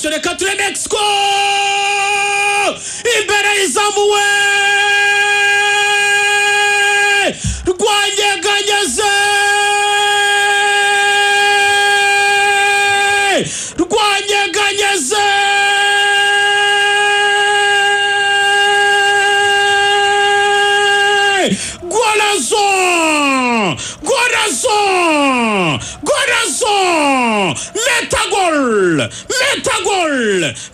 attention reka ture Mexico imbere izamuwe rwanyeganyeze Golazo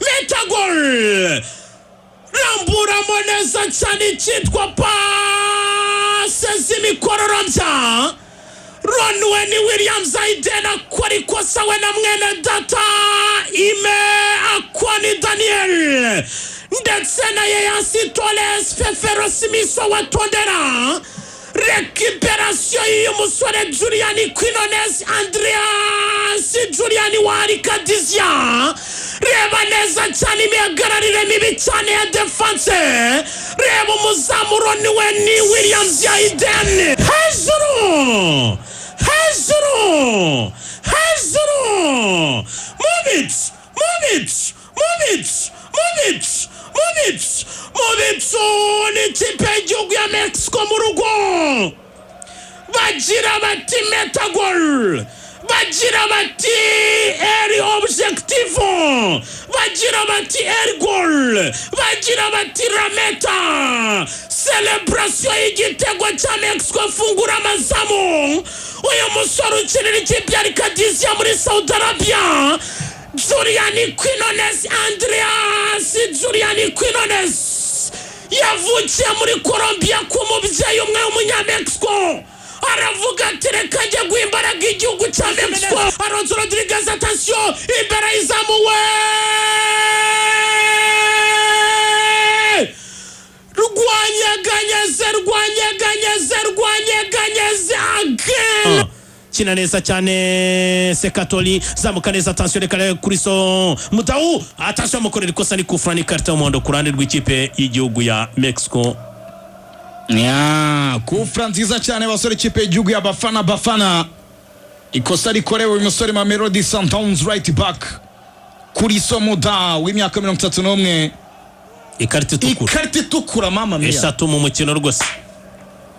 Metagol Rambura moneza cyane cyitwa pase z'imikororombya Ronwen Williams Aidena kwari kosa we na mwene data ime akwani Daniel ndetse na Yeyansi Toles Fefero Simiso wa Tondera récupération y'umusore Juliani Quinones Andreas Juliani wari Kadizia reba neza cyane imihagararire mibi cyane ya defense reba umuzamu Ronwen Williams Aiden hejuru ni tipe y'igihugu ya Mexico mu rugo bagira bati Metagol bagira bati eri objectivo bagira bati eri goal bagira bati rameta celebration y'igitego cya Mexico fungura amazamu uyu musore ukinira ikipe ya Kadizia muri Saudi Arabia Juliani Quinones Andreas Juliani Quinones yavukiye muri Colombia ku mubyeyi umwe w'umunyamexico aravuga ati reka njye guha imbaraga igihugu cya Mexico Alonso Rodriguez attention imbere izamuwe rwanyeganyeze again kina neza cyane Sekatoli zamuka neza attention reka kuri so Mutau attention mukorera ikosa ni kufrani carte y'umuhondo ku ruhande rw'ikipe y'igihugu ya Mexico kufra nziza cyane basore ikipe y'igihugu ya Bafana ikosa rikorewe uyu musore Mamelodi Sundowns right back kuri so Mutau w'imyaka 31 ikarita itukura mama mia eshatu mu mukino rwose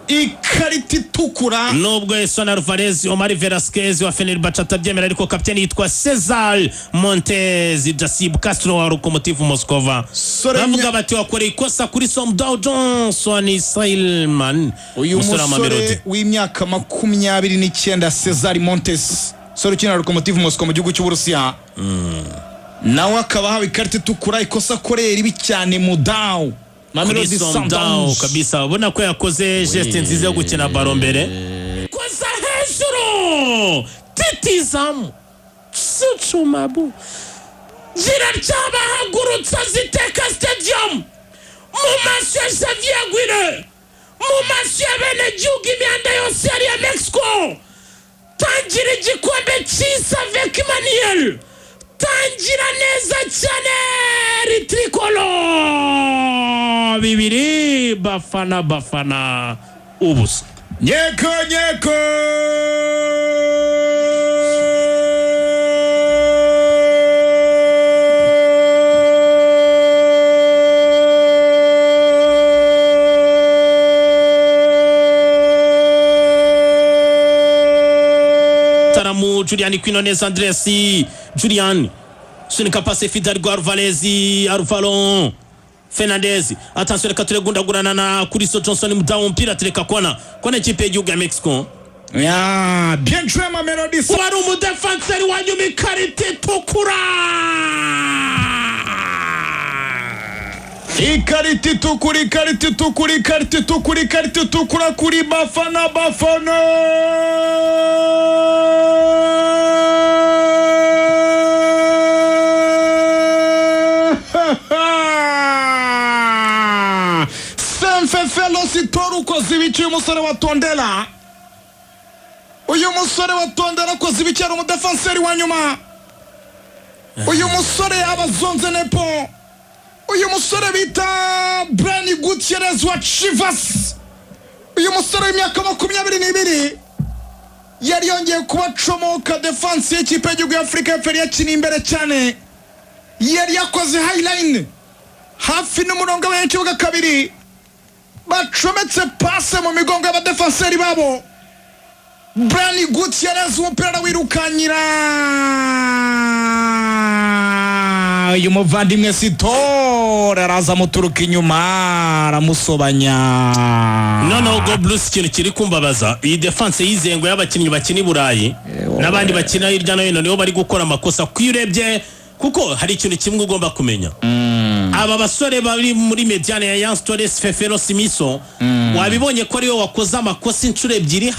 ikarita itukura nubwo Edson Alvarez Omar Velasquez wa Fenerbahce atabyemera ariko kapiteni yitwa Cesar Montes Jasib Castro wa Lokomotiv Moskova bavuga bati wakoreye ikosa kuri Somdao Johnson Sailman uyu musore w'imyaka 29 Cesar Montes sore ukina Lokomotiv Moskova mu gihugu cy'Uburusiya nawe akaba hawe ikarita itukura ikosa korera ibi cyane Mudao Mamelodi Sundowns kabisa ubona ko yakoze geste nziza yo gukina baro mbere koza hejuru titizamu suchumabu gira cyabahagurutsa ziteka stadium mu maso ya Xavier Aguirre mu maso ya bene gihugu imyanda yose yari ya Mexico tangira igikombe cy'isi avec Emmanuel tangira neza cyane tricolor bibiri Bafana ubusa nyeko taramu Juliani Quinones Andres Juliani sunika passe Fidalgo Arvalon Fernandez attention reka turegundagurana na kuri so Johnson Mudau umupira tureka kona ikipe y'igihugu ya Mexico bien joué Mamelodi wari umudefenseur wanyu mikarite tukura ikarita itukura kuri Bafana Fefelo Sitoru kozibici umusore wa Tondela uyu musore wa Tondela kozibici ari umudefenseri wa nyuma uyu musore abazonze Nepo uyu musore bita Brani Gutierrez wa Chivas uyu musore w'imyaka 22 yari yongeye kubacomoka defense y'ikipe y'igihugu ya Afrika y'Epfo yakina imbere cyane yari yakoze highline hafi n'umurongo w'ikibuga kabiri, bacometse passe mu migongo y'abadefenseri babo. Brani Gutierrez umupira wirukanyira uyu muvandimwe Dore araza muturuka inyuma aramusobanya. noneho go blues ikintu kiri kumbabaza, iyi defense yizengo y'abakinnyi bakina i Burayi n'abandi bakina hirya no hino niho bari gukora amakosa kwirebye, kuko hari ikintu kimwe ugomba kumenya. Aba basore bari muri mediane ya Young Stories Fefero Simiso wabibonye ko ariyo wakoze amakosa inshuro ebyiri